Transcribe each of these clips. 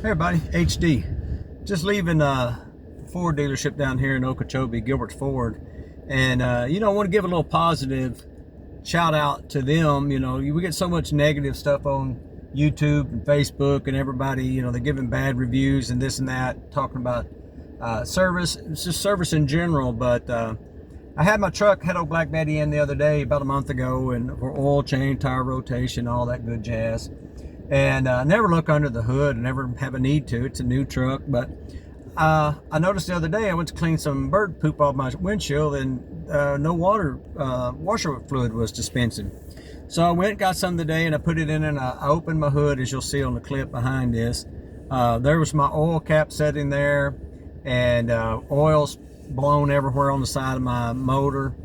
everybody, HD. Just leaving Ford dealership down here in Okeechobee, Gilbert Ford. And, I want to give a little positive shout out to them. We get so much negative stuff on YouTube and Facebook and everybody, they're giving bad reviews and this and that, talking about service. It's just service in general. But I had my truck, had old Black Betty in the other day, about a month ago, and for oil change, tire rotation, all that good jazz. And never look under the hood, never have a need to. It's a new truck. But I noticed the other day I went to clean some bird poop off my windshield, and no washer fluid was dispensing. So I went and got some today, and I put it in, and I opened my hood, as you'll see on the clip behind this. There was my oil cap sitting there, and oil's blown everywhere on the side of my motor.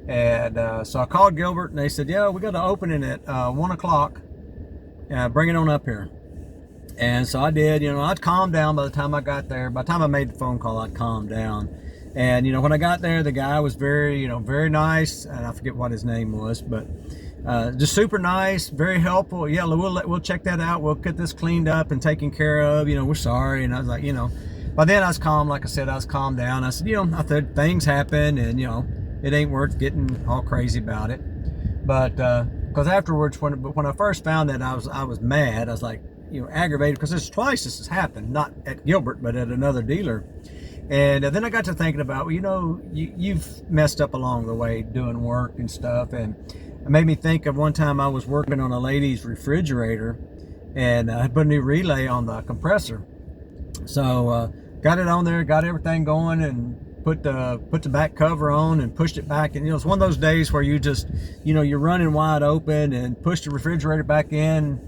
And so I called Gilbert, and they said, yeah, we got to open it at 1 o'clock. Bring it on up here. And so I did. I'd calmed down by the time I got there. By the time I made the phone call, I'd calmed down. And when I got there, the guy was very very nice, and I forget what his name was, but just super nice, very helpful. Yeah, we'll check that out, we'll get this cleaned up and taken care of, we're sorry. And I was like, by then I was calm. Like I said, I was calmed down. I said, I thought things happen, and it ain't worth getting all crazy about it. But because afterwards, when I first found that, I was mad. I was like, aggravated, because this has happened, not at Gilbert, but at another dealer. And then I got to thinking about, you've messed up along the way doing work and stuff. And it made me think of one time I was working on a lady's refrigerator, and I put a new relay on the compressor. So got it on there, got everything going, and put the back cover on and pushed it back. And it's one of those days where you just you're running wide open, and pushed the refrigerator back in,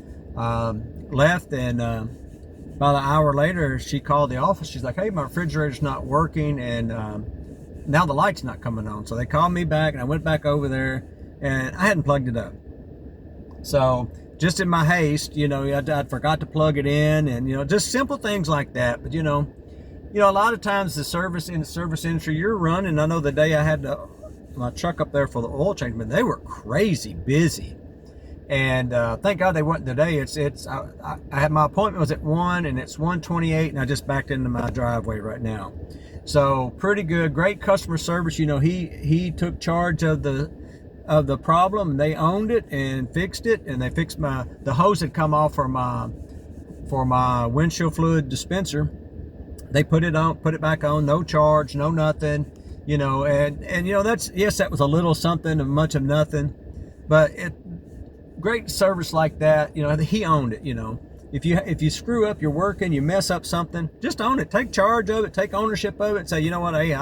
left. And about an hour later, she called the office. She's like, hey, my refrigerator's not working, and now the light's not coming on. So they called me back, and I went back over there, and I hadn't plugged it up. So just in my haste, I forgot to plug it in, and just simple things like that. But a lot of times the service industry, you're running. I know the day I had my truck up there for the oil change, but they were crazy busy. And thank God they weren't today. I had, my appointment was at 1, and it's 1:28, and I just backed into my driveway right now. So pretty good, great customer service. He took charge of the problem, and they owned it and fixed it. And they fixed the hose had come off for my windshield fluid dispenser. They put it back on, no charge, no nothing, and that's, yes, that was a little something and much of nothing, but great service like that. He owned it. If you screw up, you're working, you mess up something, just own it, take charge of it, take ownership of it, say, you know what, hey,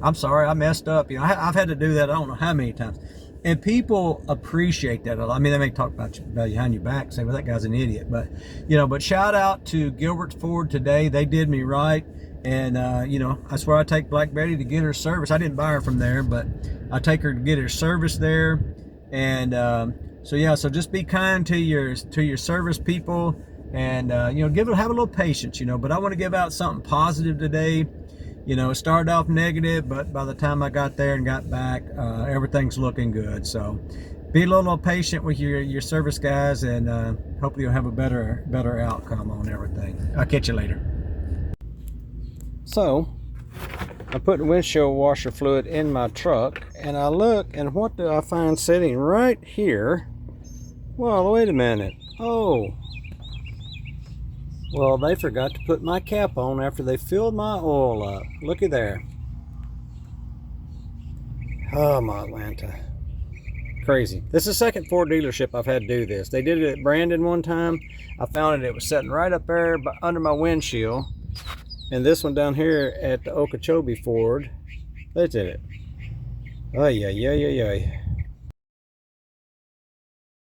I'm sorry, I messed up. I've had to do that I don't know how many times, and people appreciate that a lot. I mean, they may talk about you behind your back, say, well, that guy's an idiot, but but shout out to Gilbert Ford today. They did me right. And that's where I take Black Betty to get her service. I didn't buy her from there, but I take her to get her service there. And so just be kind to your service people, and have a little patience. But I want to give out something positive today. It started off negative, but by the time I got there and got back, everything's looking good. So be a little patient with your service guys, and hopefully you'll have a better outcome on everything. I'll catch you later. So I put windshield washer fluid in my truck, and I look, and what do I find sitting right here? Well, wait a minute. Oh, well, they forgot to put my cap on after they filled my oil up. Looky there. Oh, my Atlanta. Crazy. This is the second Ford dealership I've had to do this. They did it at Brandon one time. I found it was sitting right up there under my windshield. And this one down here at the Okeechobee Ford, they did it. Oh, yeah.